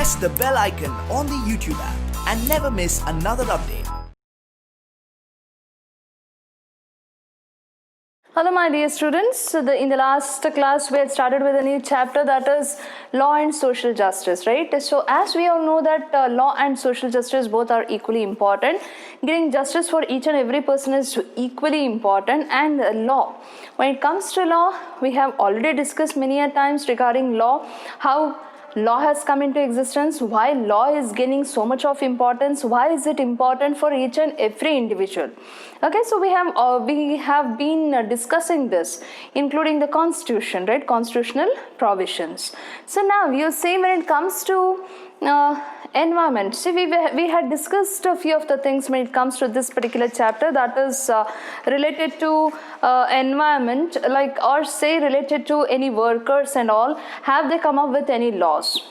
press the bell icon on the YouTube app and never miss another update. Hello my dear students, in the last class we had started with a new chapter, that is law and social justice, right? So as we all know that law and social justice both are equally important. Getting justice for each and every person is equally important, and law. When it comes to law, we have already discussed many a times regarding law, how law has come into existence, why law is gaining so much of importance, why is it important for each and every individual. Okay, so we have been discussing this, including the constitution, right? Constitutional provisions. So now you see, when it comes to environment, see, we had discussed a few of the things when it comes to this particular chapter, that is related to environment, like, or say related to any workers and all. Have they come up with any laws?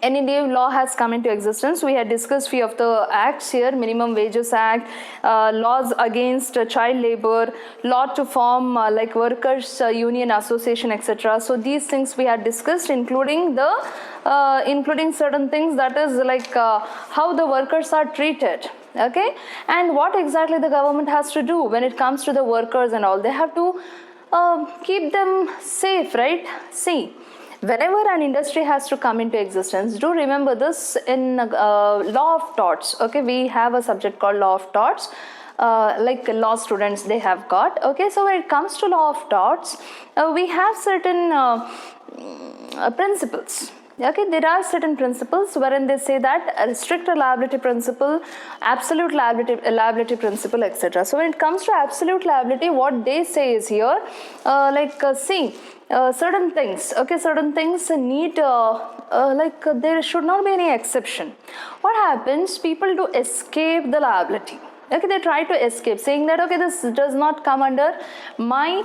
Any new law has come into existence? We had discussed few of the acts here: Minimum Wages Act, laws against child labor, law to form like workers union association, etc. So these things we had discussed, including the including certain things, that is like how the workers are treated. Okay, and what exactly the government has to do when it comes to the workers and all. They have to keep them safe, right? See, whenever an industry has to come into existence, do remember this in law of torts. Okay, we have a subject called law of torts, like law students they have got. Okay, so when it comes to law of torts, we have certain principles. Okay, there are certain principles wherein they say that a strict liability principle, absolute liability principle, etc. So when it comes to absolute liability, what they say is here, see, certain things, okay, certain things need like there should not be any exception. What happens? People do escape the liability. Okay, they try to escape, saying that okay, this does not come under my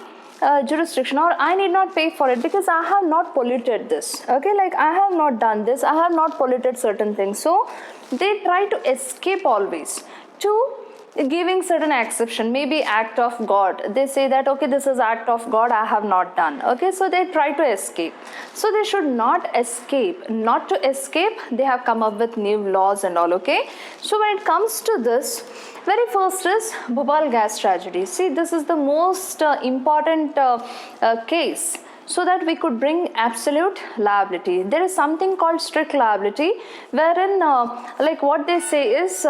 jurisdiction, or I need not pay for it because I have not polluted this. Okay, like I have not done this, I have not polluted certain things. So they try to escape always to giving certain exception, maybe act of God. They say that okay, this is act of God, I have not done. Okay, so they try to escape. So they should not escape. Not to escape, they have come up with new laws and all. Okay, so when it comes to this, very first is Bhopal gas tragedy. See, this is the most important case, so that we could bring absolute liability. There is something called strict liability, wherein like what they say is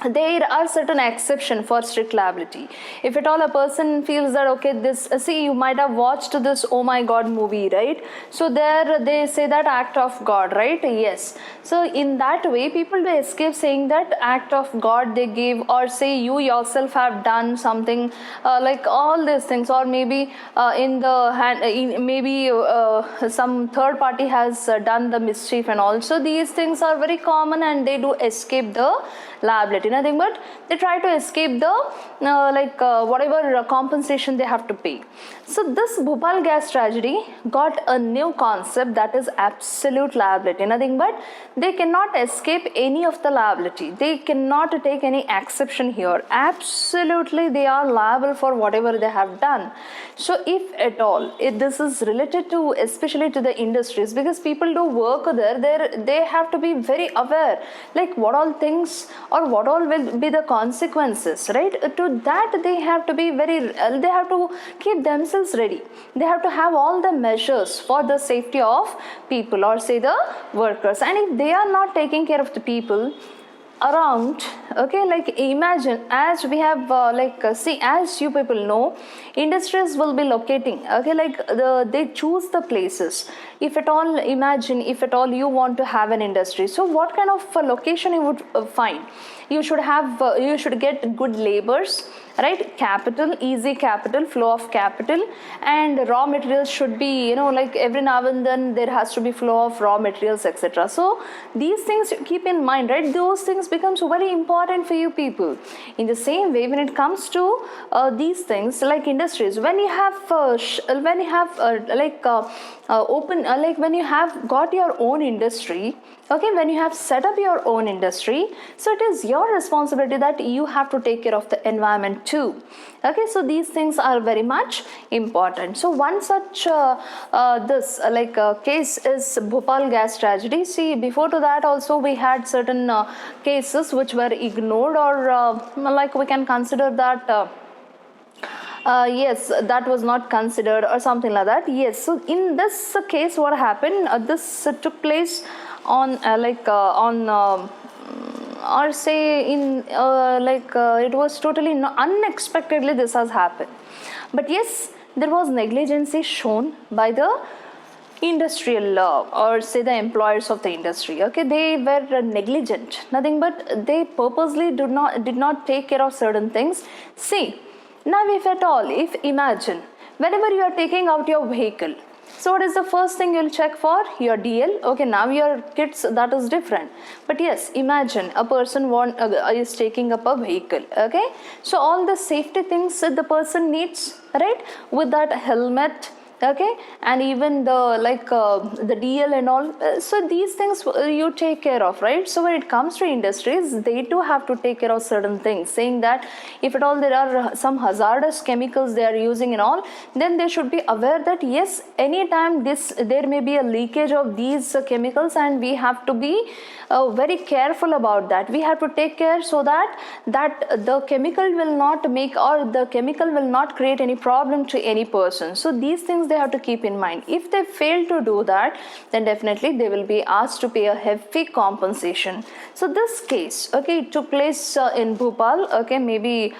there are certain exceptions for strict liability. If at all a person feels that okay, this see, you might have watched this Oh My God movie, right? So there they say that act of God, right? Yes. So in that way, people do escape saying that act of God they give, or say you yourself have done something like all these things, or maybe in the hand, maybe some third party has done the mischief, and also these things are very common, and they do escape the liability. Nothing but they try to escape the whatever compensation they have to pay. So this Bhopal gas tragedy got a new concept, that is absolute liability. Nothing but they cannot escape any of the liability. They cannot take any exception here. Absolutely they are liable for whatever they have done. So if at all, if this is related to especially to the industries, because people do work there, they have to be very aware, like what all things or what all will be the consequences, right? To that they have to be very, they have to keep themselves ready. They have to have all the measures for the safety of people, or say the workers. And if they are not taking care of the people around, okay, like imagine, as we have see, as you people know, industries will be locating, okay, like they choose the places. If at all, imagine if at all you want to have an industry, so what kind of location you would find? You should have you should get good labors, right? Capital, easy capital, flow of capital, and raw materials should be, you know, like every now and then there has to be flow of raw materials, etc. So these things keep in mind, right? Those things becomes very important for you people. In the same way, when it comes to these things like industries, when you have like when you have got your own industry, okay, when you have set up your own industry, so it is your responsibility that you have to take care of the environment too. Okay, so these things are very much important. So one such case is Bhopal gas tragedy. See, before to that also we had certain cases which were ignored, or like we can consider that yes, that was not considered or something like that. Yes, so in this case what happened, this took place on or say in it was totally unexpectedly this has happened. But yes, there was negligence shown by the industrial or say the employers of the industry. Okay, they were negligent, nothing but they purposely did not take care of certain things. See, now if at all, if imagine whenever you are taking out your vehicle, so what is the first thing you'll check for? Your DL. Okay, now your kids, that is different. But yes, imagine a person is taking up a vehicle. Okay, so all the safety things that the person needs, right? With that helmet, okay, and even the the DL and all, so these things you take care of, right? So when it comes to industries, they too have to take care of certain things, saying that if at all there are some hazardous chemicals they are using and all, then they should be aware that yes, anytime there may be a leakage of these chemicals, and we have to be very careful about that. We have to take care so that the chemical will not make, or the chemical will not create any problem to any person. So these things they have to keep in mind. If they fail to do that, then definitely they will be asked to pay a heavy compensation. So this case, okay, it took place in Bhopal, okay, maybe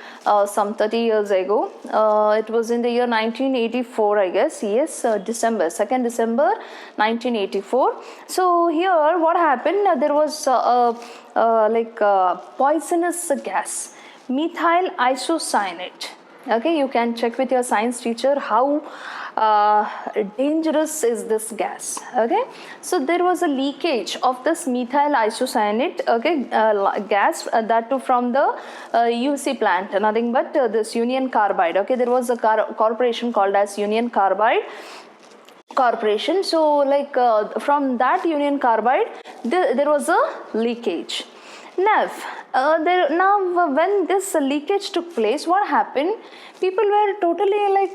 some 30 years ago. It was in the year 1984, I guess. Yes, December 2nd December 1984. So here what happened, there was poisonous gas, methyl isocyanate. Okay, you can check with your science teacher how dangerous is this gas. Okay, so there was a leakage of this methyl isocyanate, okay, gas, that too from the UC plant, nothing but this Union Carbide. Okay, there was a corporation called as Union Carbide Corporation. So from that Union Carbide, there was a leakage. Now when this leakage took place, what happened? People were totally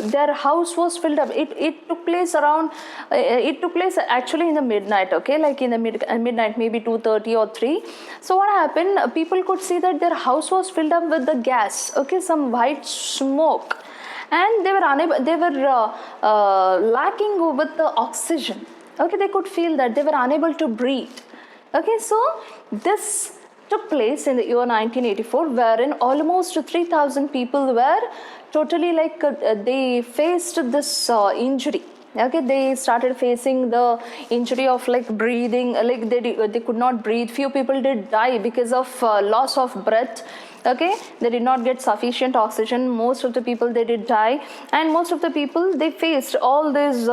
their house was filled up. It took place around. It took place actually in the midnight. Okay, like in the midnight, maybe 2:30 or 3. So what happened? People could see that their house was filled up with the gas. Okay, some white smoke, and they were unable. They were lacking with the oxygen. Okay, they could feel that they were unable to breathe. Okay, so this took place in the year 1984, wherein almost 3,000 people were totally they faced this injury. Okay, they started facing the injury of breathing, they could not breathe. Few people did die because of loss of breath. Okay, they did not get sufficient oxygen. Most of the people, they did die, and most of the people, they faced all these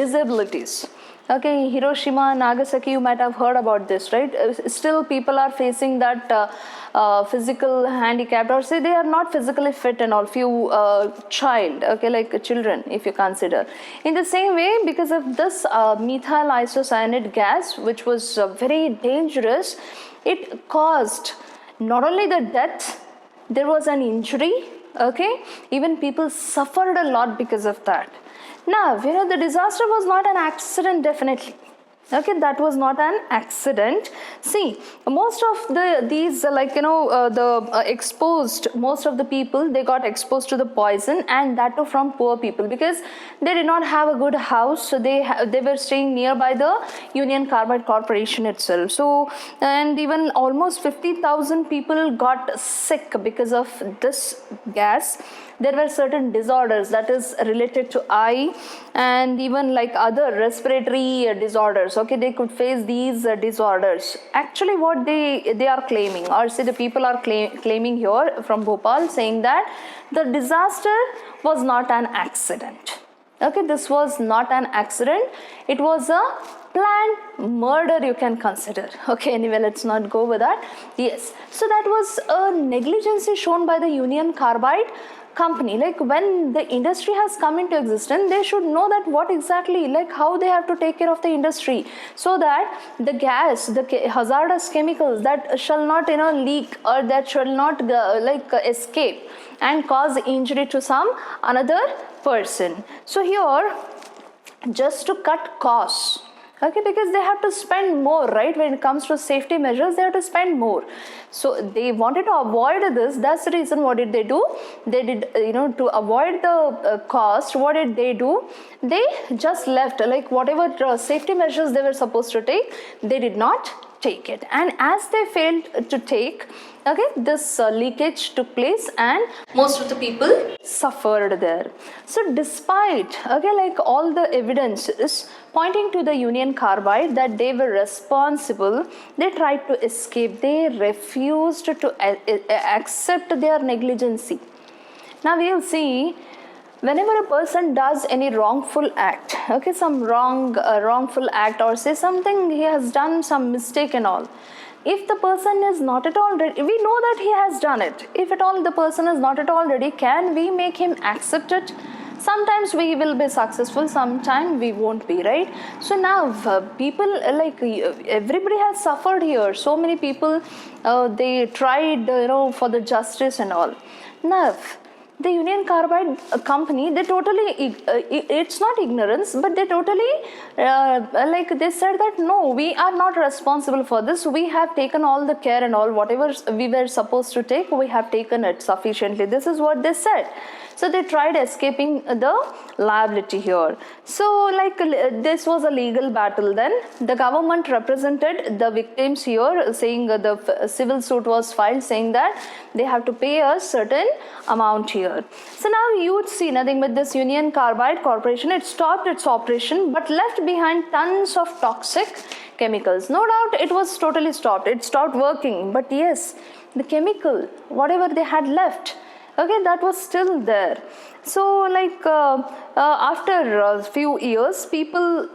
disabilities. Okay, Hiroshima, Nagasaki, you might have heard about this, right? Still people are facing that physical handicap, or say they are not physically fit and all, few child, okay, children if you consider. In the same way, because of this methyl isocyanate gas, which was very dangerous, it caused not only the death, there was an injury, okay, even people suffered a lot because of that. Now, the disaster was not an accident, definitely. Okay, that was not an accident. See, most of these exposed, most of the people, they got exposed to the poison, and that too from poor people, because they did not have a good house. So they were staying nearby the Union Carbide Corporation itself. So, and even almost 50,000 people got sick because of this gas. There were certain disorders that is related to eye, and even other respiratory disorders. Okay, they could face these disorders. Actually, what they are claiming, or say the people are claiming here from Bhopal, saying that the disaster was not an accident. Okay, this was not an accident. It was a planned murder, you can consider. Okay, anyway, let's not go with that. Yes, so that was a negligence shown by the Union Carbide company, like when the industry has come into existence, they should know that what exactly, like how they have to take care of the industry, so that the gas, the hazardous chemicals that shall not leak, or that shall not escape and cause injury to some another person. So here, just to cut costs, okay, because they have to spend more, right? When it comes to safety measures, they have to spend more. So they wanted to avoid this. That's the reason. What did they do? They did, to avoid the cost, what did they do? They just left, like whatever safety measures they were supposed to take, they did not take it. And as they failed to take, okay, this leakage took place and most of the people suffered there. So despite, okay, like all the evidences pointing to the Union Carbide that they were responsible, they tried to escape. They refused to accept their negligency. Now we will see, whenever a person does any wrongful act, okay, some wrongful act, or say something he has done some mistake and all, if the person is not at all ready, we know that he has done it. If at all the person is not at all ready, can we make him accept it? Sometimes we will be successful, sometimes we won't be, right? So now people, like everybody has suffered here. So many people, they tried, for the justice and all. Now the Union Carbide company, they totally, it's not ignorance, but they totally, they said that no, we are not responsible for this. We have taken all the care and all, whatever we were supposed to take, we have taken it sufficiently. This is what they said. So they tried escaping the liability here. So this was a legal battle then. The government represented the victims here, saying the civil suit was filed saying that they have to pay a certain amount here. So now you would see nothing but this Union Carbide Corporation, it stopped its operation but left behind tons of toxic chemicals. No doubt it was totally stopped. It stopped working. But yes, the chemical, whatever they had left, okay, that was still there. So after a few years, people,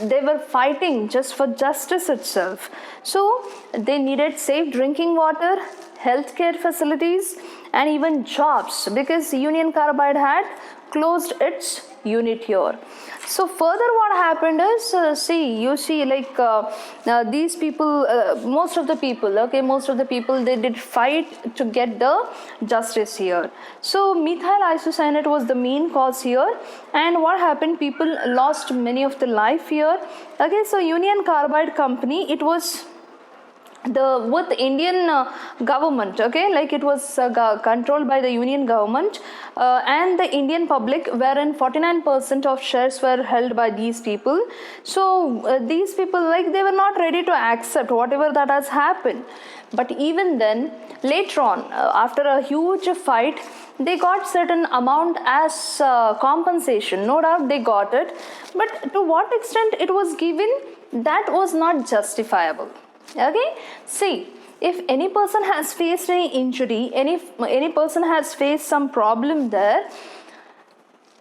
they were fighting just for justice itself. So they needed safe drinking water, healthcare facilities, and even jobs, because Union Carbide had closed its unit here. So further what happened is, these people, most of the people, they did fight to get the justice here. So methyl isocyanate was the main cause here, and what happened, people lost many of the life here. Okay, so Union Carbide company, it was with Indian government, okay, like it was controlled by the Union government, and the Indian public, wherein 49% of shares were held by these people. So these people, like, they were not ready to accept whatever that has happened. But even then, later on, after a huge fight, they got certain amount as compensation. No doubt they got it, but to what extent it was given, that was not justifiable. Okay, see, if any person has faced any injury, any person has faced some problem there,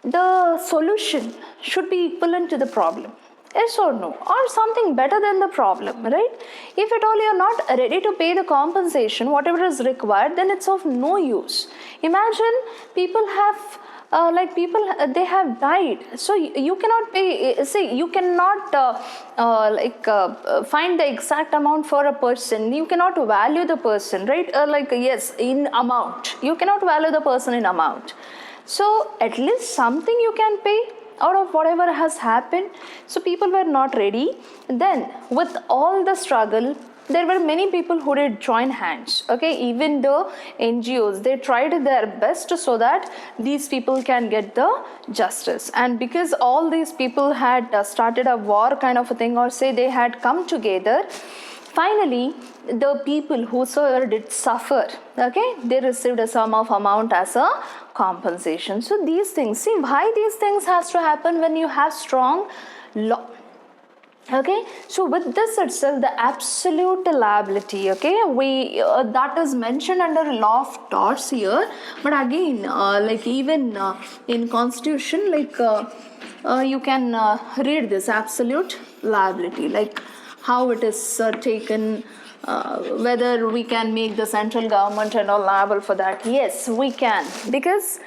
the solution should be equivalent to the problem. Yes or no? Or something better than the problem, right? If at all you are not ready to pay the compensation, whatever is required, then it's of no use. Imagine people have they have died, so you cannot pay. See, you cannot find the exact amount for a person. You cannot value the person, right? Yes, in amount, you cannot value the person in amount. So at least something you can pay out of whatever has happened. So people were not ready. Then with all the struggle, there were many people who did join hands. Okay, even the NGOs, they tried their best so that these people can get the justice. And because all these people had started a war kind of a thing, or say they had come together, finally the people whosoever did suffer, okay, they received a sum of amount as a compensation. So these things, see why these things has to happen when you have strong law. Okay, so with this itself, the absolute liability, okay, we that is mentioned under law of torts here. But again, even in constitution, you can read this absolute liability, like how it is taken, whether we can make the central government and all liable for that. Yes, we can, because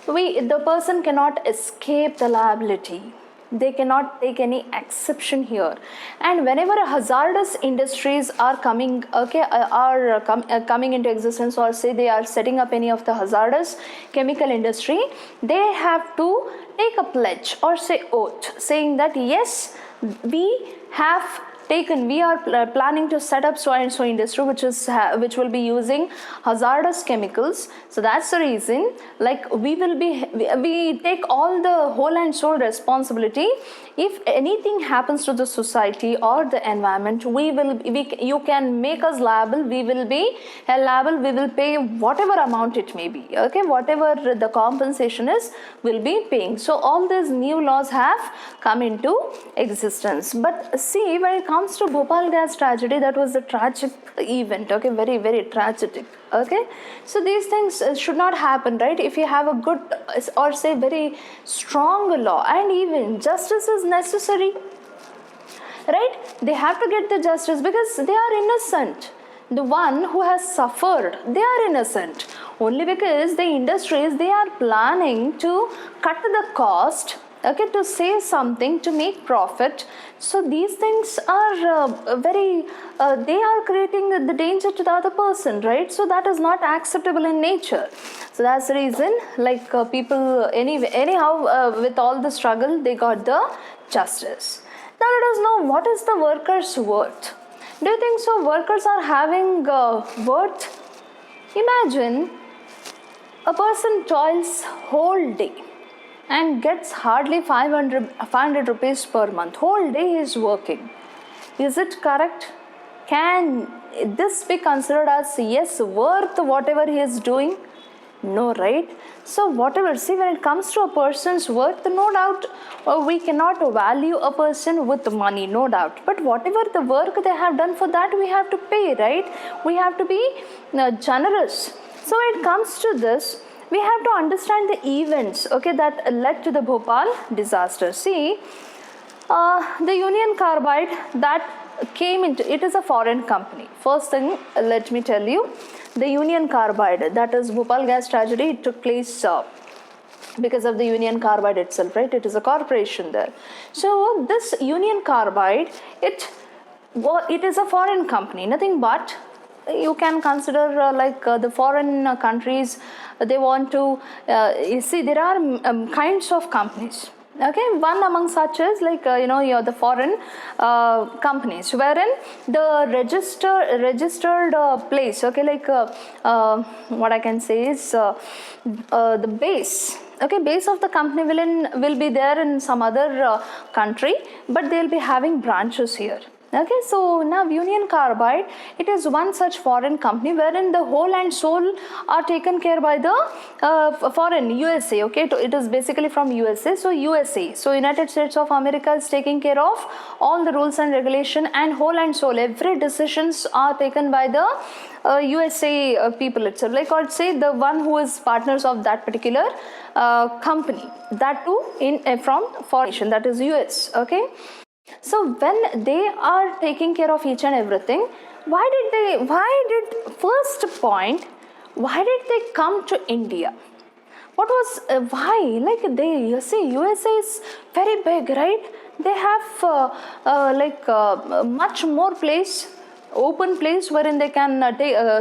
the person cannot escape the liability. They cannot take any exception here. And whenever hazardous industries are coming, coming into existence, or say they are setting up any of the hazardous chemical industry, they have to take a pledge or say oath, saying that yes, we are planning to set up so and so industry which will be using hazardous chemicals. So that's the reason, like, we take all the whole and sole responsibility. If anything happens to the society or the environment, you can make us liable. We will be liable. We will pay whatever amount it may be, okay, whatever the compensation is, will be paying. So all these new laws have come into existence. But see, when it comes to Bhopal gas tragedy, that was a tragic event, okay, very, very tragic. Okay, so these things should not happen, right? If you have a good or say very strong law, and even justice is necessary, right? They have to get the justice because they are innocent. The one who has suffered, they are innocent. Only because the industries, they are planning to cut the cost, okay, to save something, to make profit. So these things are they are creating the danger to the other person, right? So that is not acceptable in nature. So that's the reason, like, people anyhow with all the struggle, they got the justice. Now let us know, what is the workers' worth? Do you think so workers are having worth? Imagine a person toils whole day and gets hardly 500 rupees per month. Whole day he is working. Is it correct? Can this be considered as, yes, worth whatever he is doing? No, right? So whatever, see, when it comes to a person's worth, no doubt we cannot value a person with money, no doubt. But whatever the work they have done, for that we have to pay, right? We have to be generous. So when it comes to this, we have to understand the events, okay, that led to the Bhopal disaster. See, the Union Carbide that came into, it is a foreign company. First thing, let me tell you, the Union Carbide, that is Bhopal gas tragedy, it took place because of the Union Carbide itself, right? It is a corporation there. So this Union Carbide, it is a foreign company, nothing but. You can consider the foreign countries, they want to you see, there are kinds of companies, okay. One among such is the foreign companies, wherein the registered place, okay, what I can say is the base, okay, base of the company will be there in some other country, but they'll be having branches here. Okay, so now Union Carbide, it is one such foreign company wherein the whole and soul are taken care by the foreign USA. Okay, it is basically from USA. So USA, so United States of America is taking care of all the rules and regulation, and whole and soul, every decisions are taken by the USA people itself. Like, I'd say the one who is partners of that particular company, that too from foreign nation, that is US. Okay. So when they are taking care of each and everything, why did they come to India? What was, why? Like, you see, USA is very big, right? They have much more place, open place wherein they can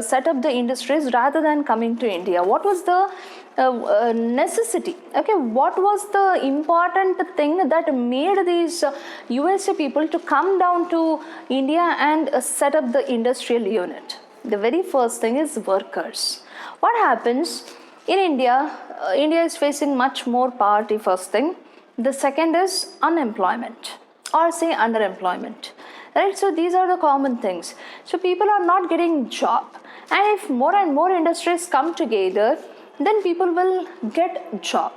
set up the industries rather than coming to India. What was the necessity? Okay, what was the important thing that made these USA people to come down to India and set up the industrial unit? The very first thing is workers. What happens in India? India is facing much more poverty, first thing. The second is unemployment, or say underemployment, right? So these are the common things. So people are not getting job, and if more and more industries come together, then people will get job.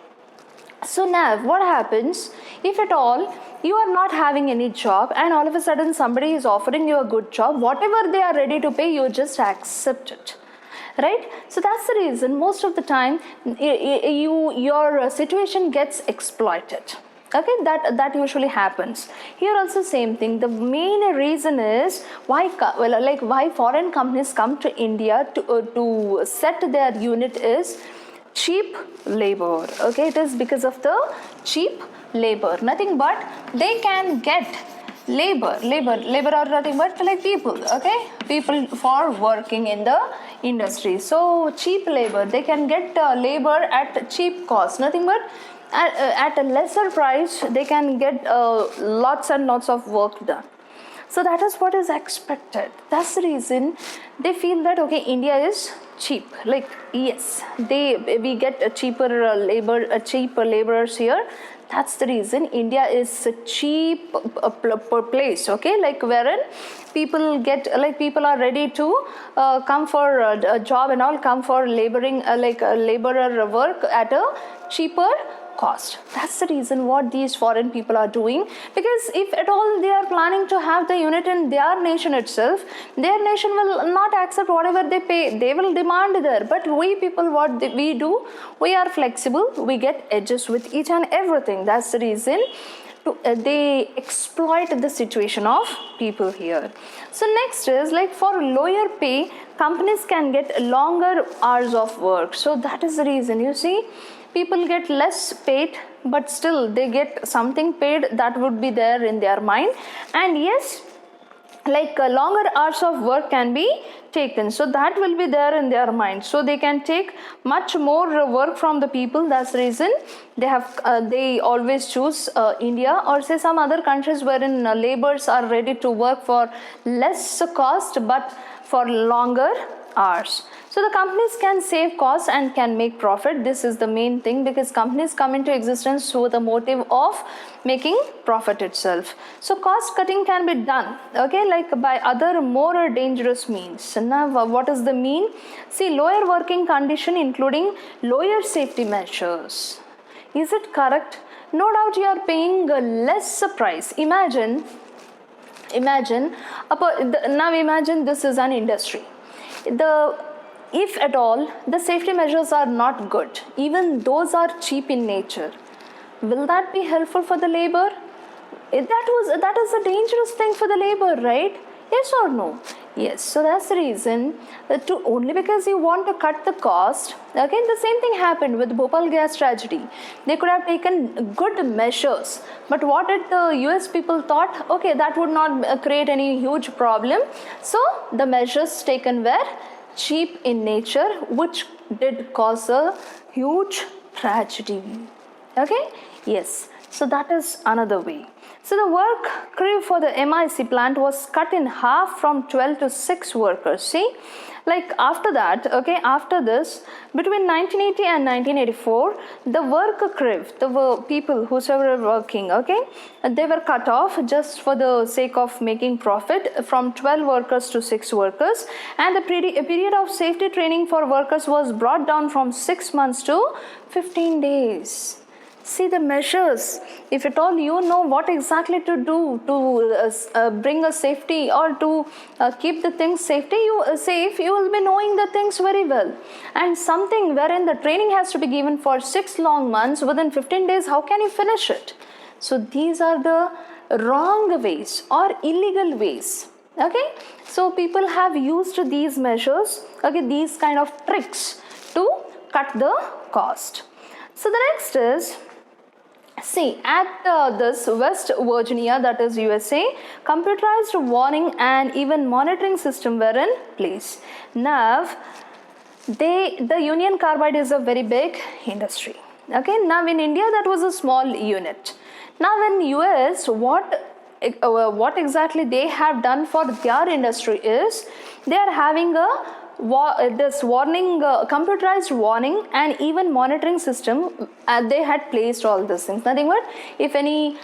So now what happens, if at all you are not having any job and all of a sudden somebody is offering you a good job, whatever they are ready to pay, you just accept it, right? So that's the reason most of the time your situation gets exploited. Okay, that usually happens. Here also same thing. The main reason is why foreign companies come to India to set their unit is cheap labor. Okay, it is because of the cheap labor, nothing but they can get labor are nothing but like people, okay, people for working in the industry. So cheap labor, they can get labor at cheap cost, nothing but at a lesser price they can get lots and lots of work done. So that is what is expected. That's the reason they feel that okay, India is cheap. Like yes, we get a cheaper cheaper laborers here. That's the reason India is a cheap place. Okay, like wherein people get like people are ready to come for a job and all, come for laboring laborer work at a cheaper cost. That's the reason what these foreign people are doing, because if at all they are planning to have the unit in their nation itself, their nation will not accept whatever they pay, they will demand there. But we people, what we do, we are flexible, we get edges with each and everything. That's the reason they exploit the situation of people here. So next is like for lower pay, companies can get longer hours of work. So that is the reason, you see, people get less paid, but still they get something paid, that would be there in their mind. And yes, like longer hours of work can be taken, so that will be there in their mind, so they can take much more work from the people. That's the reason they have they always choose India or say some other countries wherein laborers are ready to work for less cost but for longer hours. So the companies can save costs and can make profit. This is the main thing, because companies come into existence with the motive of making profit itself. So cost cutting can be done, okay, like by other more dangerous means. Now what is the mean? See, lower working condition including lower safety measures. Is it correct? No doubt you are paying less price. Imagine now imagine this is an industry. If at all the safety measures are not good, even those are cheap in nature, will that be helpful for the labor? That is a dangerous thing for the labor, right? Yes or no? Yes. So that's the reason to only because you want to cut the cost. Okay, the same thing happened with Bhopal gas tragedy. They could have taken good measures, but what did the US people thought? Okay, that would not create any huge problem. So the measures taken were cheap in nature, which did cause a huge tragedy. Okay, yes. So that is another way. So the work crew for the MIC plant was cut in half from 12 to 6 workers. See, like after that, okay, after this, between 1980 and 1984, the work crew, the people who were working, okay, they were cut off just for the sake of making profit, from 12 workers to 6 workers, and the period of safety training for workers was brought down from 6 months to 15 days. See the measures. If at all you know what exactly to do to bring a safety or to keep the things safe, you will be knowing the things very well. And something wherein the training has to be given for 6 long months, within 15 days, how can you finish it? So these are the wrong ways or illegal ways. Okay, so people have used these measures, okay, these kind of tricks to cut the cost. So the next is, see, at this West Virginia, that is USA, computerized warning and even monitoring system were in place. Now, the Union Carbide is a very big industry. Okay, now in India that was a small unit. Now in US, what exactly they have done for their industry is they are having this warning, computerized warning and even monitoring system. They had placed all these things. Nothing but if any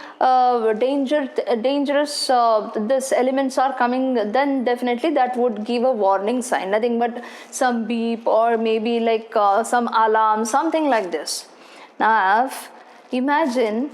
dangerous this elements are coming, then definitely that would give a warning sign. Nothing but some beep or maybe like some alarm, something like this. Now imagine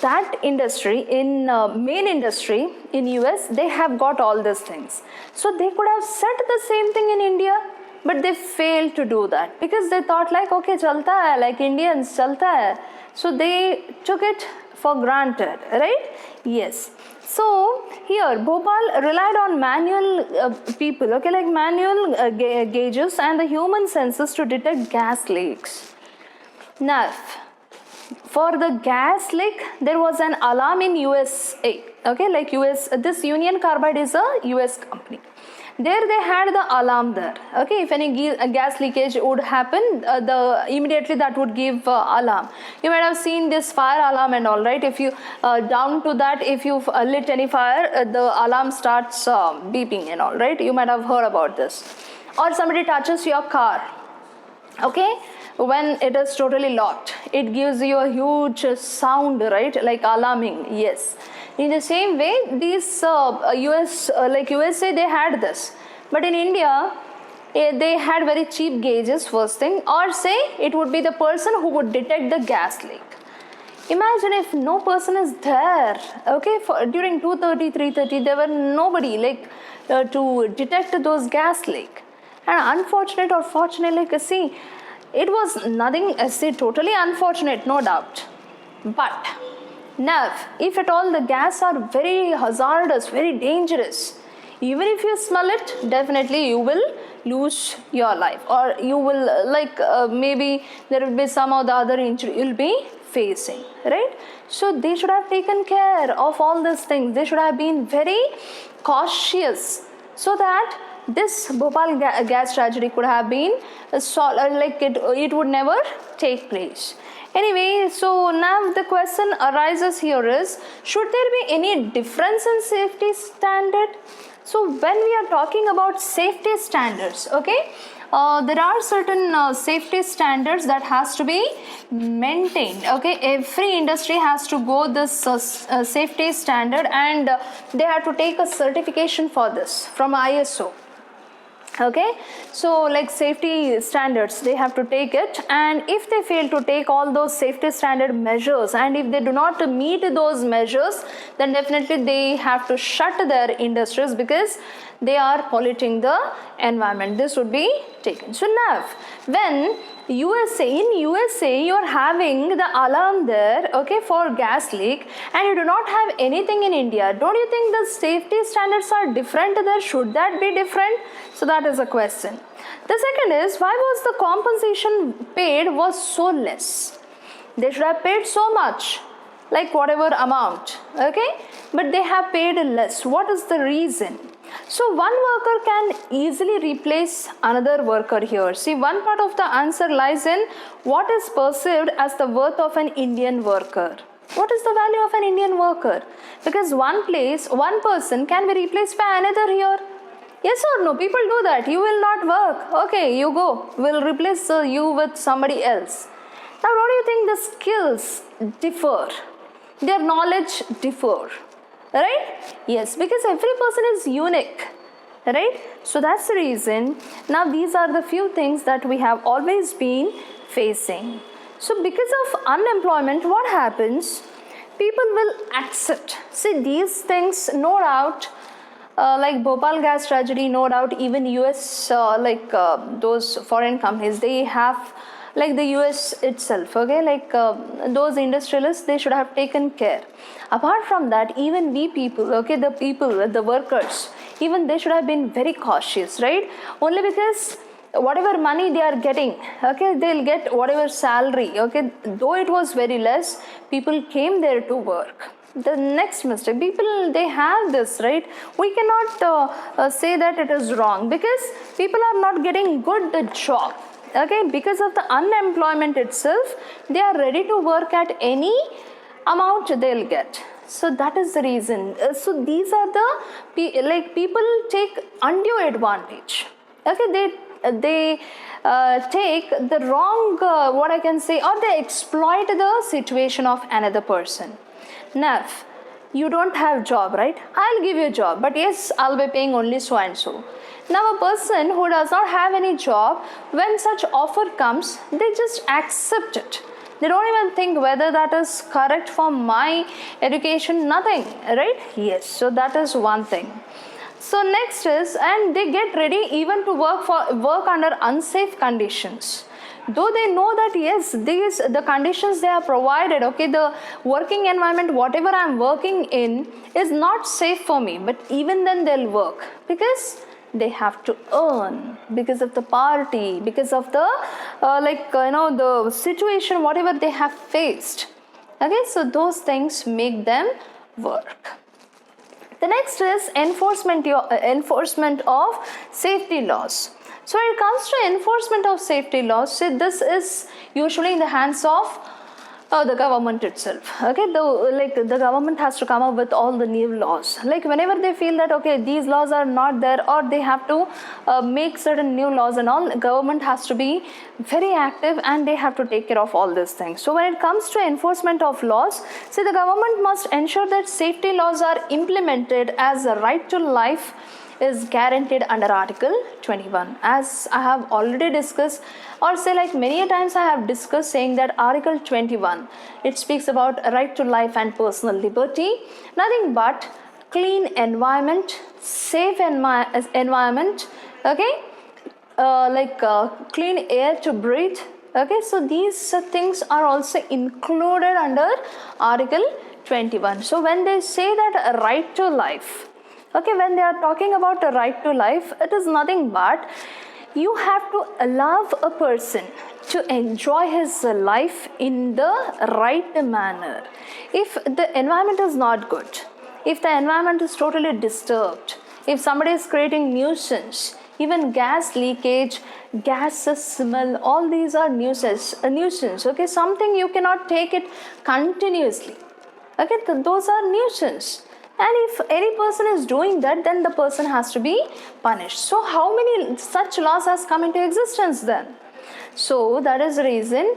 that industry in main industry in US, they have got all these things. So they could have said the same thing in India, but they failed to do that because they thought like, okay, chalta hai, like Indians, chalta hai. So they took it for granted, right? Yes. So here Bhopal relied on manual people, okay, like manual gauges and the human senses to detect gas leaks. Now, for the gas leak, there was an alarm in USA. Okay, like US, this Union Carbide is a US company. There they had the alarm there. Okay, if any gas leakage would happen, immediately that would give alarm. You might have seen this fire alarm and all, right? If you down to that, if you lit any fire, the alarm starts beeping and all, right? You might have heard about this. Or somebody touches your car. Okay, when it is totally locked, it gives you a huge sound, right? Like alarming. Yes. In the same way, these USA, they had this, but in India, they had very cheap gauges first thing, or say it would be the person who would detect the gas leak. Imagine if no person is there. Okay, during 2:30, 3:30, there were nobody to detect those gas leak. And unfortunate or fortunate, see, it was nothing. Totally unfortunate, no doubt, but now, if at all the gas are very hazardous, very dangerous, even if you smell it, definitely you will lose your life, or you will maybe there will be some or the other injury you'll be facing, right? So they should have taken care of all these things. They should have been very cautious so that this Bhopal gas tragedy could have been it would never take place. Anyway, so now the question arises here is, should there be any difference in safety standard? So when we are talking about safety standards, okay, there are certain safety standards that has to be maintained. Okay, every industry has to go this safety standard, and they have to take a certification for this from ISO. Okay, so like safety standards, they have to take it, and if they fail to take all those safety standard measures, and if they do not meet those measures, then definitely they have to shut their industries because they are polluting the environment. This would be taken. So now, when in USA, you are having the alarm there, okay, for gas leak, and you do not have anything in India. Don't you think the safety standards are different there? Should that be different? So that is a question. The second is, why was the compensation paid was so less? They should have paid so much, like whatever amount, okay, but they have paid less. What is the reason? So one worker can easily replace another worker here. See, one part of the answer lies in what is perceived as the worth of an Indian worker. What is the value of an Indian worker? Because one person can be replaced by another here. Yes or no? People do that. You will not work. Okay, you go. We'll replace you with somebody else. Now, don't you think the skills differ? Their knowledge differ. Right? Yes, because every person is unique. Right? So that's the reason. Now, these are the few things that we have always been facing. So, because of unemployment, what happens? People will accept. See, these things, no doubt, like Bhopal gas tragedy, no doubt, even US, those foreign companies, they have, like the US itself, okay, those industrialists, they should have taken care. Apart from that, even we people, okay, the workers, even they should have been very cautious, right? Only because whatever money they are getting, okay, they'll get whatever salary, okay, though it was very less, people came there to work. The next mistake, people, they have this, right? We cannot say that it is wrong, because people are not getting good job. Okay, because of the unemployment itself, they are ready to work at any amount they'll get. So that is the reason. So these are the people take undue advantage. Okay, they take the wrong what I can say, or they exploit the situation of another person. Now, you don't have job, right? I'll give you a job, but yes, I'll be paying only so and so. Now, a person who does not have any job, when such offer comes, they just accept it. They don't even think whether that is correct for my education, nothing, right? Yes, so that is one thing. So next is, and they get ready even to work under unsafe conditions. Though they know that yes, the conditions they are provided, okay, the working environment, whatever I am working in, is not safe for me, but even then they'll work because they have to earn because of the poverty, because of the the situation, whatever they have faced. Okay, so those things make them work. The next is enforcement of safety laws. So when it comes to enforcement of safety laws, see, this is usually in the hands of the government itself. Okay, the government has to come up with all the new laws. Like whenever they feel that okay, these laws are not there, or they have to make certain new laws and all, government has to be very active and they have to take care of all these things. So when it comes to enforcement of laws, see, the government must ensure that safety laws are implemented as a right to life is guaranteed under Article 21. As I have already discussed, or say like many times I have discussed, saying that Article 21, it speaks about a right to life and personal liberty, nothing but clean environment, safe environment, okay, clean air to breathe. Okay, so these things are also included under Article 21. So when they say that a right to life, okay, when they are talking about a right to life, it is nothing but you have to allow a person to enjoy his life in the right manner. If the environment is not good, if the environment is totally disturbed, if somebody is creating nuisance, even gas leakage, gas smell, all these are nuisance. Okay, something you cannot take it continuously. Okay, those are nuisance. And if any person is doing that, then the person has to be punished. So how many such laws has come into existence then? So that is the reason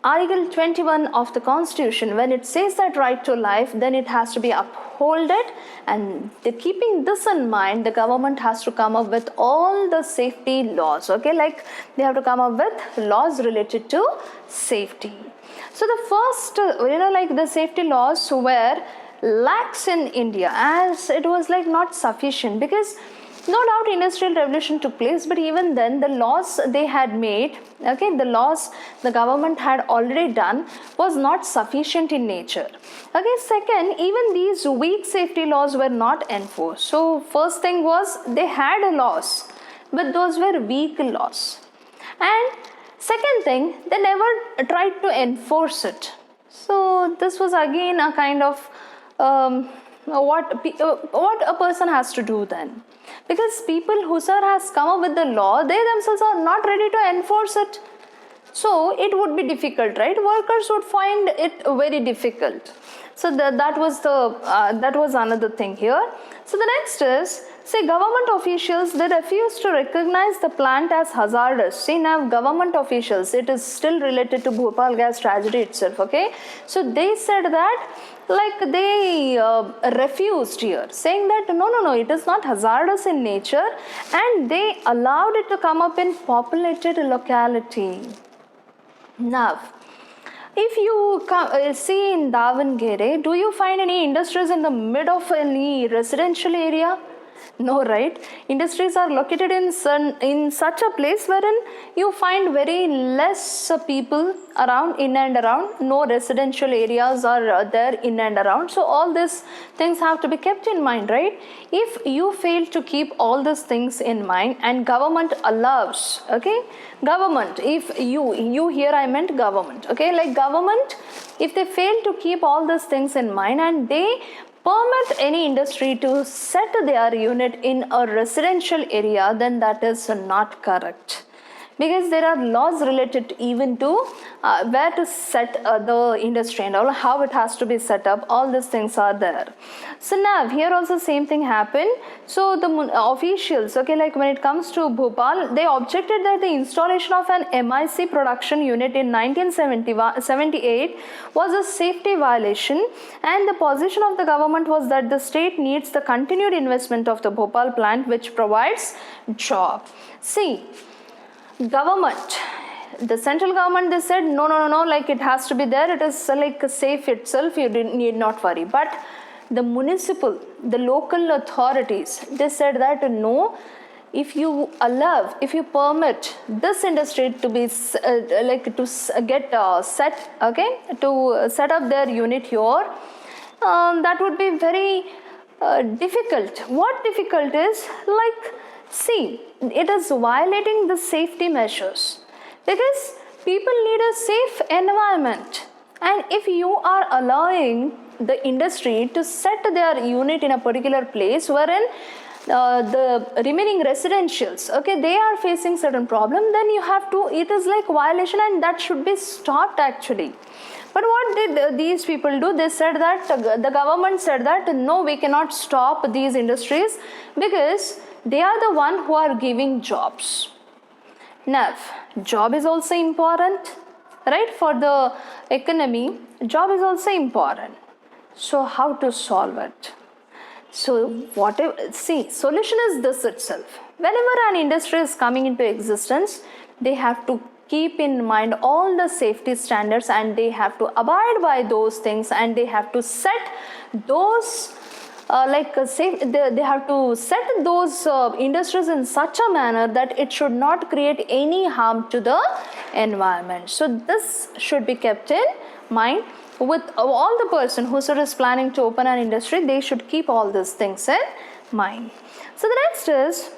Article 21 of the Constitution, when it says that right to life, then it has to be upholded. And keeping this in mind, the government has to come up with all the safety laws. Okay, like they have to come up with laws related to safety. So the first, the safety laws were lax in India, as it was like not sufficient, because no doubt industrial revolution took place, but even then the laws they had made, okay, the laws the government had already done was not sufficient in nature. Okay, second, even these weak safety laws were not enforced. So first thing was they had laws, but those were weak laws. And second thing, they never tried to enforce it. So this was again a kind of what a person has to do then, because people who has come up with the law, they themselves are not ready to enforce it. So it would be difficult, right? Workers would find it very difficult. So that was another thing here. So the next is, say, government officials, they refuse to recognize the plant as hazardous. See, now government officials, it is still related to Bhopal gas tragedy itself. Okay, so they said that, like, they refused here, saying that no, it is not hazardous in nature, and they allowed it to come up in populated locality. Now, if you see in Davangere, do you find any industries in the mid of any residential area? No, right? Industries are located in such a place wherein you find very less people around, in and around. No residential areas are there in and around. So all these things have to be kept in mind, right? If you fail to keep all these things in mind, and government allows, okay, government, if you here I meant government, okay, like government, if they fail to keep all these things in mind and they permit any industry to set their unit in a residential area, then that is not correct, because there are laws related even to where to set the industry and all, how it has to be set up. All these things are there. So now here also same thing happened. So the officials, okay, like when it comes to Bhopal, they objected that the installation of an MIC production unit in 1978 was a safety violation, and the position of the government was that the state needs the continued investment of the Bhopal plant, which provides job. See, government, the central government, they said no, like it has to be there, it is like safe itself, you need not worry. But the municipal, the local authorities, they said that no, if you allow, if you permit this industry to be set, okay, to set up their unit here, that would be very difficult. What difficult is, like, See, it is violating the safety measures because people need a safe environment. And if you are allowing the industry to set their unit in a particular place wherein the remaining residentials, okay, they are facing certain problem, then you have to, it is like violation and that should be stopped actually. But what did these people do? They said that the government said that no, we cannot stop these industries because they are the one who are giving jobs. Now, job is also important, right? For the economy, job is also important. So how to solve it? So whatever, see, solution is this itself. Whenever an industry is coming into existence, they have to keep in mind all the safety standards and they have to abide by those things and they have to set those they have to set those industries in such a manner that it should not create any harm to the environment. So this should be kept in mind with all the person who is planning to open an industry. They should keep all these things in mind. So the next is,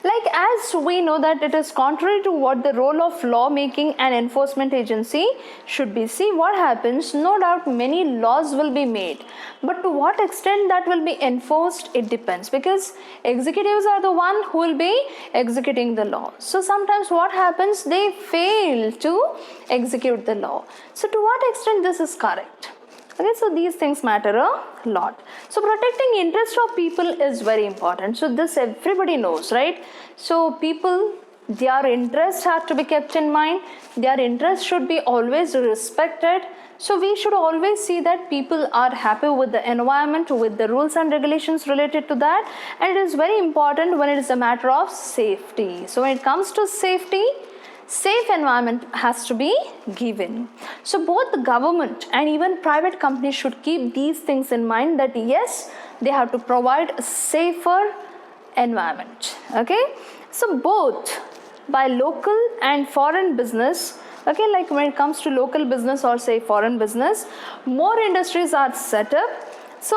like, as we know that it is contrary to what the role of lawmaking and enforcement agency should be. See what happens, no doubt many laws will be made, but to what extent that will be enforced, it depends, because executives are the one who will be executing the law. So sometimes what happens, they fail to execute the law. So to what extent this is correct? Okay, so these things matter a lot. So protecting interest of people is very important. So this everybody knows, right? So people, their interest have to be kept in mind. Their interest should be always respected. So we should always see that people are happy with the environment, with the rules and regulations related to that. And it is very important when it is a matter of safety. So when it comes to safety, safe environment has to be given. So both the government and even private companies should keep these things in mind, that yes, they have to provide a safer environment. Okay, so both by local and foreign business, okay, like when it comes to local business or say foreign business, more industries are set up. So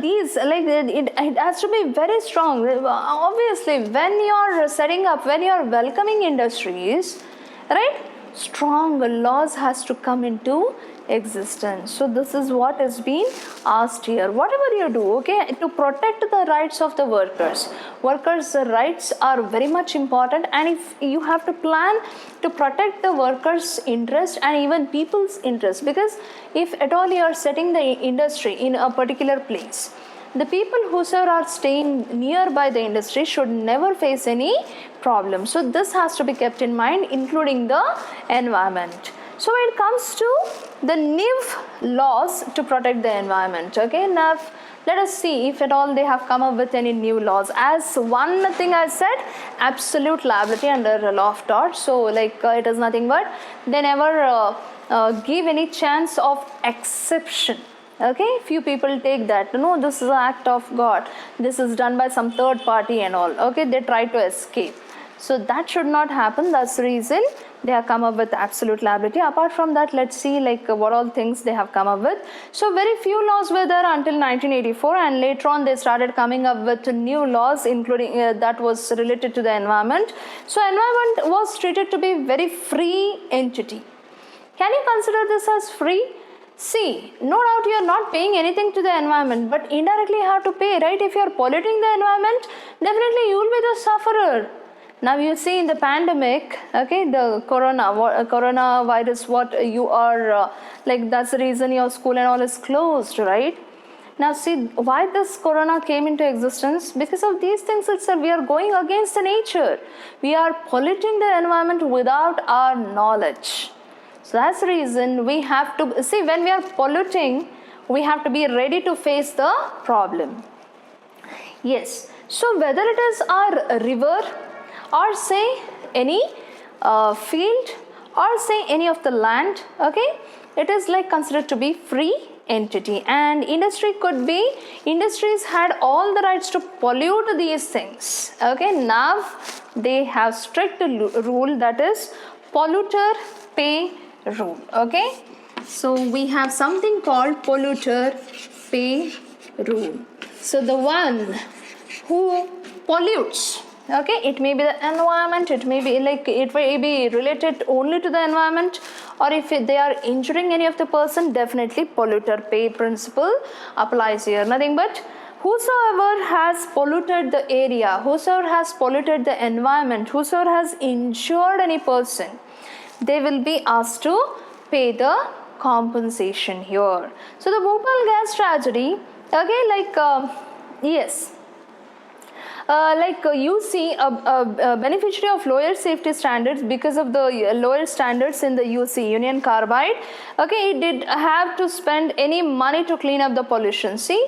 these, it has to be very strong. Obviously, when you are setting up, when you are welcoming industries, right, strong laws has to come into existence. So this is what is being asked here. Whatever you do, okay, to protect the rights of the workers' rights are very much important, and if you have to plan to protect the workers' interest and even people's interest, because if at all you are setting the industry in a particular place, the people who are staying nearby the industry should never face any problem. So this has to be kept in mind, including the environment. So when it comes to the NIV laws to protect the environment, okay, now let us see if at all they have come up with any new laws. As one thing I said, absolute liability under law of tort. So it is nothing but they never give any chance of exception. Okay, few people take that, no, this is an act of God, this is done by some third party and all. Okay, they try to escape. So that should not happen. That's the reason they have come up with absolute liability. Apart from that, let's see what all things they have come up with. So very few laws were there until 1984, and later on they started coming up with new laws, including that was related to the environment. So environment was treated to be very free entity. Can you consider this as free? See, no doubt you are not paying anything to the environment, but indirectly you have to pay, right? If you are polluting the environment, definitely you will be the sufferer. Now you see in the pandemic, okay, the coronavirus, what you are, that's the reason your school and all is closed, right? Now see, why this corona came into existence? Because of these things itself, we are going against the nature. We are polluting the environment without our knowledge. So that's the reason we have to, see, when we are polluting, we have to be ready to face the problem. Yes, so whether it is our river, or say any field, or say any of the land, okay, it is considered to be free entity. And industries had all the rights to pollute these things. Okay, now they have strict rule, that is polluter pay rule. Okay, so we have something called polluter pay rule. So the one who pollutes, okay, it may be the environment, it may be related only to the environment, or if they are injuring any of the person, definitely polluter pay principle applies here. Nothing but whosoever has polluted the area, whosoever has polluted the environment, whosoever has injured any person, they will be asked to pay the compensation here. So the Bhopal gas tragedy, okay, yes, you see a beneficiary of lower safety standards because of the lower standards in the UC, Union Carbide, okay, it did have to spend any money to clean up the pollution. See,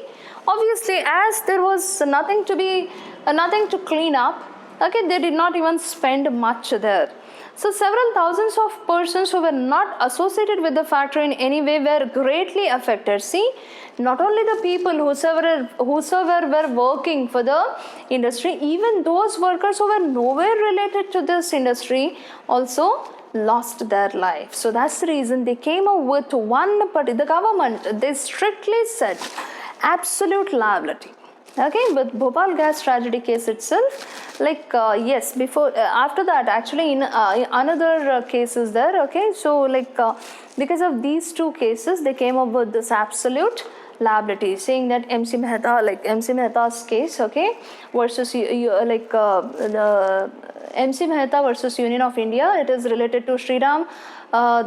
obviously, as there was nothing to clean up, okay, they did not even spend much there. So several thousands of persons who were not associated with the factory in any way were greatly affected. See, not only the people whosoever were working for the industry, even those workers who were nowhere related to this industry also lost their life. So that's the reason they came up with one party, the government, they strictly said absolute liability. Okay, but Bhopal gas tragedy case itself, yes, before after that, actually in another cases there, okay, so because of these two cases, they came up with this absolute liability, saying that MC Mehta's case, okay, versus the MC Mehta versus Union of India, it is related to Shriram.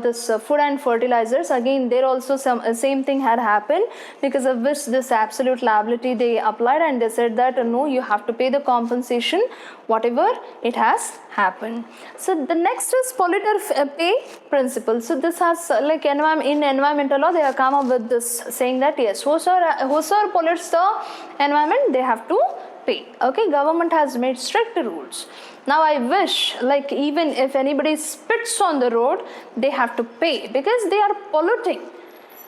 This food and fertilizers, again there also same thing had happened, because of which this absolute liability they applied, and they said that no, you have to pay the compensation whatever it has happened. So the next is polluter pay principle. So this has in environmental law they have come up with this, saying that yes, whosoever pollutes the environment, they have to pay. Okay, government has made strict rules. Now I wish, even if anybody spits on the road, they have to pay, because they are polluting,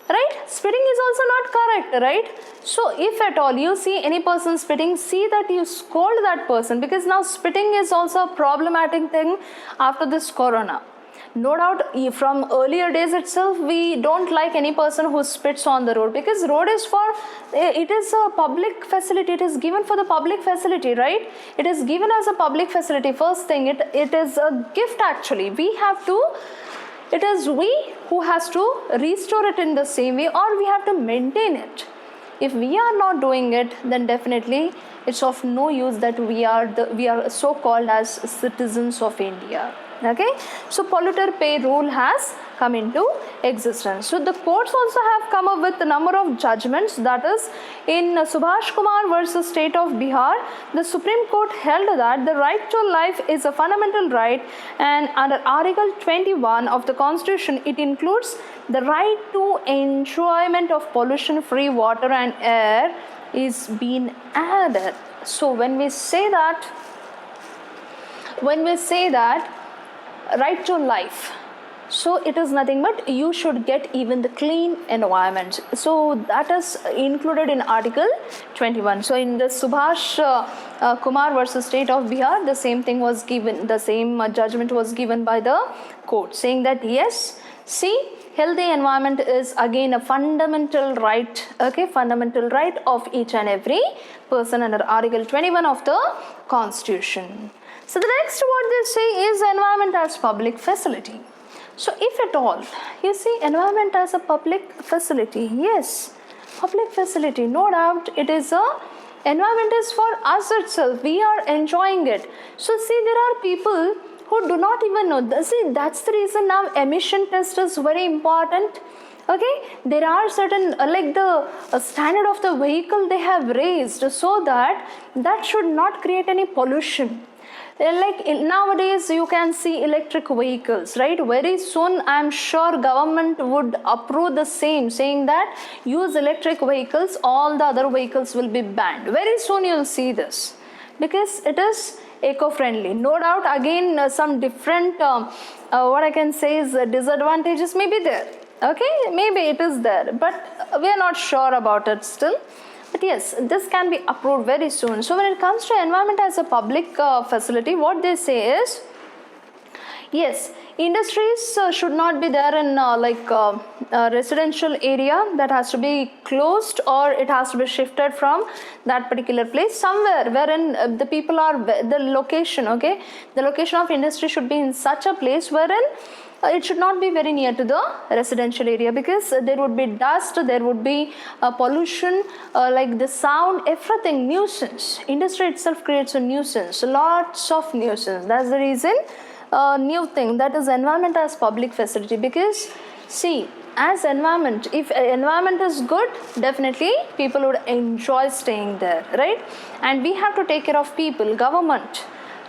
right? Spitting is also not correct, right? So if at all you see any person spitting, see that you scold that person, because now spitting is also a problematic thing after this corona. No doubt from earlier days itself, we don't like any person who spits on the road, because road is it is a public facility, it is given for the public facility, right? It is given as a public facility. First thing, it is a gift actually. It is we who has to restore it in the same way, or we have to maintain it. If we are not doing it, then definitely it's of no use that we are so called as citizens of India. Okay, so polluter pay rule has come into existence. So the courts also have come up with a number of judgments. That is, in Subhash Kumar versus State of Bihar, the Supreme Court held that the right to life is a fundamental right, and under Article 21 of the Constitution, it includes the right to enjoyment of pollution-free water and air is being added. So when we say that right to life, so it is nothing but you should get even the clean environment. So that is included in Article 21. So in the Subhash Kumar versus State of Bihar, the same thing was given, the same judgment was given by the court, saying that yes, see, healthy environment is again a fundamental right, okay, fundamental right of each and every person under Article 21 of the Constitution. So the next what they say is environment as public facility. So if at all, you see environment as a public facility, yes, public facility, no doubt it is environment is for us itself, we are enjoying it. So see, there are people who do not even know. See, that's the reason now emission test is very important. Okay, there are certain the standard of the vehicle they have raised, so that should not create any pollution. Nowadays you can see electric vehicles, right? Very soon I am sure government would approve the same, saying that use electric vehicles, all the other vehicles will be banned. Very soon you will see this, because it is eco-friendly. No doubt again some different what I can say is disadvantages may be there. Okay, maybe it is there, but we are not sure about it still. But yes, this can be approved very soon. So when it comes to environment as a public facility, what they say is, Yes, industries should not be there in residential area. That has to be closed, or it has to be shifted from that particular place somewhere wherein the people are, the location, okay, the location of industry should be in such a place wherein it should not be very near to the residential area, because there would be dust, there would be pollution, like the sound, everything, nuisance. Industry itself creates a nuisance, lots of nuisance. That's the reason new thing, that is environment as public facility. Because see, as environment, if environment is good, definitely people would enjoy staying there, right? And we have to take care of people, government,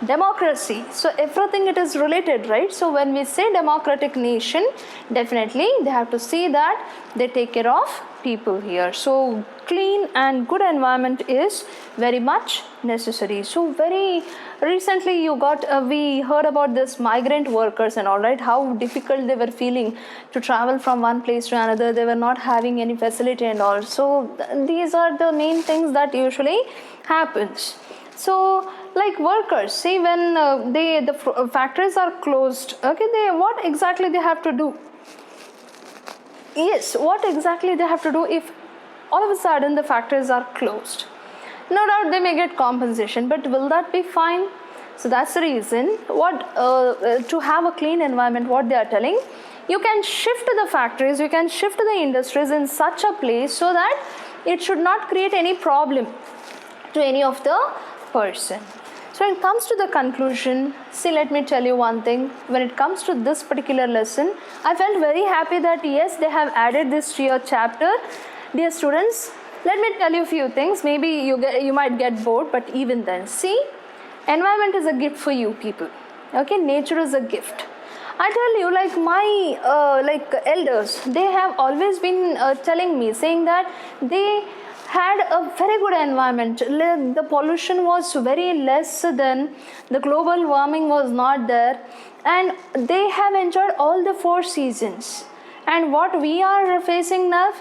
democracy, so everything it is related, right? So when we say democratic nation, definitely they have to see that they take care of people here. So clean and good environment is very much necessary. So very recently you got we heard about this migrant workers and all, right, how difficult they were feeling to travel from one place to another. They were not having any facility and all. So these are the main things that usually happens. So like workers, see, when the factories are closed, okay, what exactly they have to do? Yes, what exactly they have to do if all of a sudden the factories are closed? No doubt they may get compensation, but will that be fine? So that's the reason to have a clean environment, what they are telling, you can shift the factories, you can shift the industries in such a place so that it should not create any problem to any of the person. So when it comes to the conclusion, see, let me tell you one thing. When it comes to this particular lesson, I felt very happy that yes, they have added this to your chapter. Dear students, let me tell you a few things. Maybe you might get bored, but even then, see, environment is a gift for you people. Okay, nature is a gift. I tell you, like my elders, they have always been telling me, saying that they had a very good environment. The pollution was very less, than the global warming was not there, and they have enjoyed all the 4 seasons. And what we are facing now,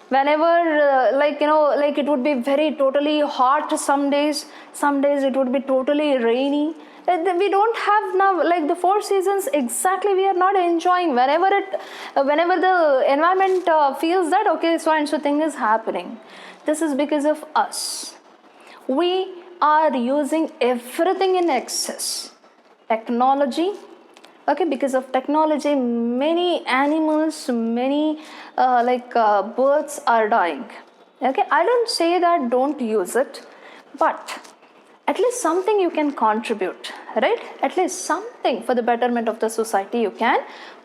whenever it would be very totally hot some days it would be totally rainy. We don't have now like the 4 seasons exactly. We are not enjoying. Whenever the environment feels that okay, so and so thing is happening, this is because of us. We are using everything in excess. Technology, okay, because of technology, many animals, many birds are dying. Okay, I don't say that don't use it, but at least something you can contribute, right? At least something for the betterment of the society you can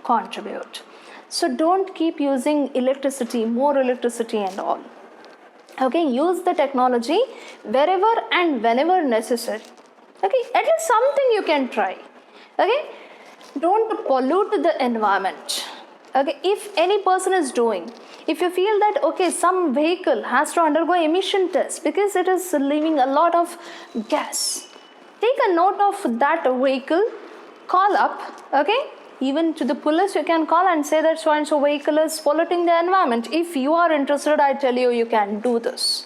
contribute. So don't keep using electricity, more electricity and all. Okay, use the technology wherever and whenever necessary. Okay, at least something you can try. Okay, don't pollute the environment. Okay, if any person is doing, if you feel that okay, some vehicle has to undergo emission test because it is leaving a lot of gas, take a note of that vehicle, call up, okay, even to the police you can call and say that so and so vehicle is polluting the environment. If you are interested, I tell you, you can do this.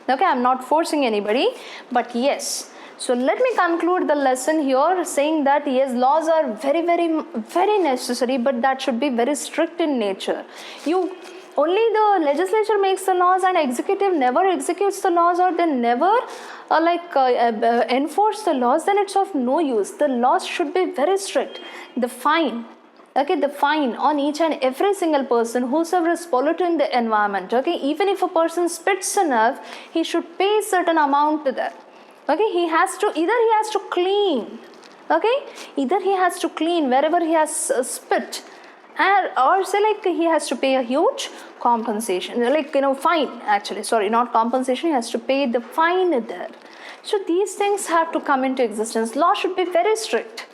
Okay, I'm not forcing anybody, but yes. So let me conclude the lesson here saying that yes, laws are very, very, very necessary, but that should be very strict in nature. Only the legislature makes the laws and executive never executes the laws, or they never enforce the laws, then it's of no use. The laws should be very strict. The fine, okay, the fine on each and every single person whosoever is polluting the environment, okay, even if a person spits enough, he should pay a certain amount to that. Okay, either he has to clean, okay, either he has to clean wherever he has spit, or say like he has to pay a huge compensation, fine, actually, sorry, not compensation, he has to pay the fine there. So these things have to come into existence. Law should be very strict.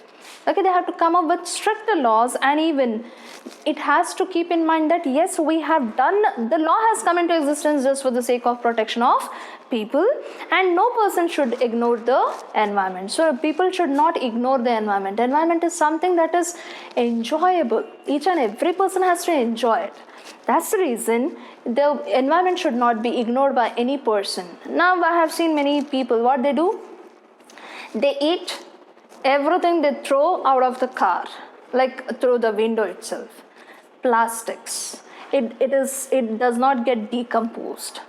Okay, they have to come up with stricter laws, and even it has to keep in mind that yes, we have done, the law has come into existence just for the sake of protection of people, and no person should ignore the environment. So people should not ignore the environment. Environment is something that is enjoyable. Each and every person has to enjoy it. That's the reason the environment should not be ignored by any person. Now I have seen many people, what they do, they eat everything they throw out of the car, like through the window itself. Plastics. It does not get decomposed.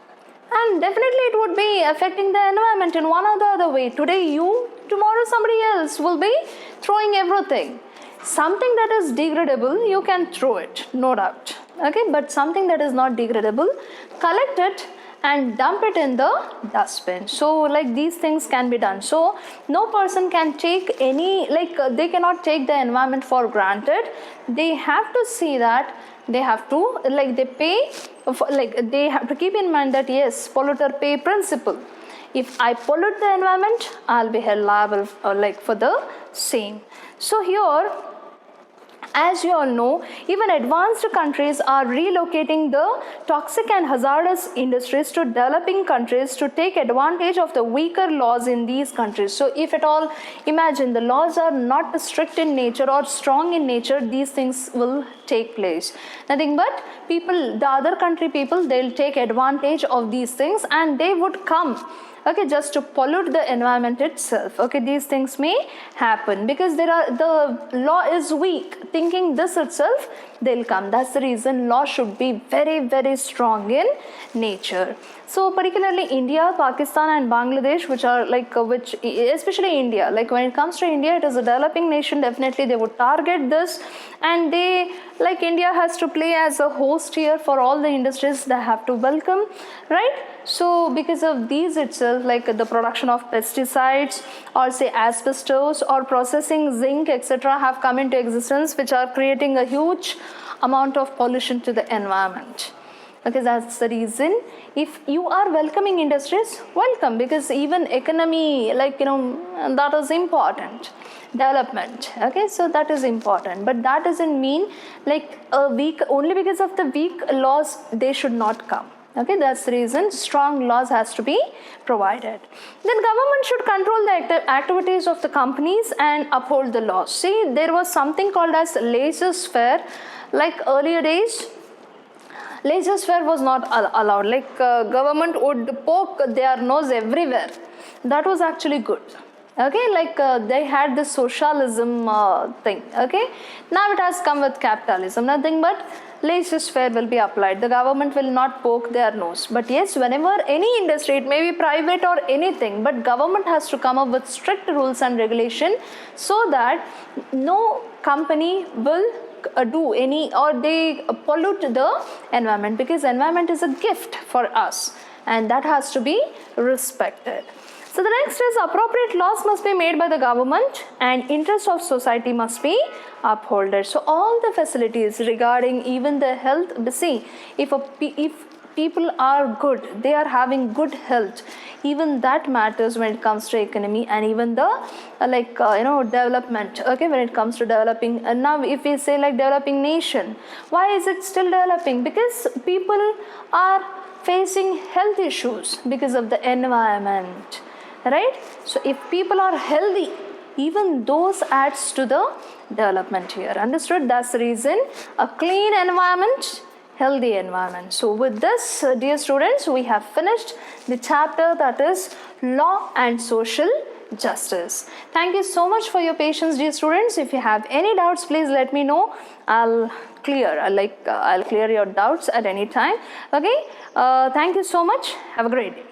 And definitely it would be affecting the environment in one or the other way. Today you, tomorrow somebody else will be throwing everything. Something that is degradable, you can throw it, no doubt. Okay, but something that is not degradable, collect it and dump it in the dustbin. So like these things can be done. So no person can take any, they cannot take the environment for granted. They have to see that they have to, they pay, they have to keep in mind that yes, polluter pay principle. If I pollute the environment, I'll be held liable for the same. So here, as you all know, even advanced countries are relocating the toxic and hazardous industries to developing countries to take advantage of the weaker laws in these countries. So if at all, imagine the laws are not strict in nature or strong in nature, these things will take place. Nothing but people, the other country people, they'll take advantage of these things and they would come, okay, just to pollute the environment itself. Okay, these things may happen because the law is weak. Thinking this itself, they'll come. That's the reason law should be very, very strong in nature. So particularly India, Pakistan and Bangladesh, which are especially India, when it comes to India, it is a developing nation, definitely they would target this, and they, India has to play as a host here for all the industries they have to welcome, right? So because of these itself, the production of pesticides or say asbestos or processing zinc, etc. have come into existence, which are creating a huge amount of pollution to the environment. Okay, that's the reason. If you are welcoming industries, welcome, because even economy, that is important. Development, okay, so that is important, but that doesn't mean only because of the weak laws they should not come. Okay, that's the reason strong laws has to be provided. Then government should control the activities of the companies and uphold the laws. See, there was something called as laissez-faire, earlier days. Laissez-faire was not allowed. Government would poke their nose everywhere. That was actually good. Okay, they had this socialism thing. Okay, now it has come with capitalism. Nothing but laissez-faire will be applied. The government will not poke their nose. But yes, whenever any industry, it may be private or anything, but government has to come up with strict rules and regulation so that no company will do any or they pollute the environment, because environment is a gift for us and that has to be respected. So the next is appropriate laws must be made by the government and interest of society must be upholded. So all the facilities regarding even the health, see, if people are good, they are having good health, even that matters when it comes to economy and even the development. Okay, when it comes to developing, and now if we say developing nation, why is it still developing? Because people are facing health issues because of the environment, right? So if people are healthy, even those adds to the development here. Understood? That's the reason a clean environment, healthy environment. So with this, dear students, we have finished the chapter that is law and social justice. Thank you so much for your patience, dear students. If you have any doubts, please let me know. I'll clear your doubts at any time. Okay, thank you so much. Have a great day.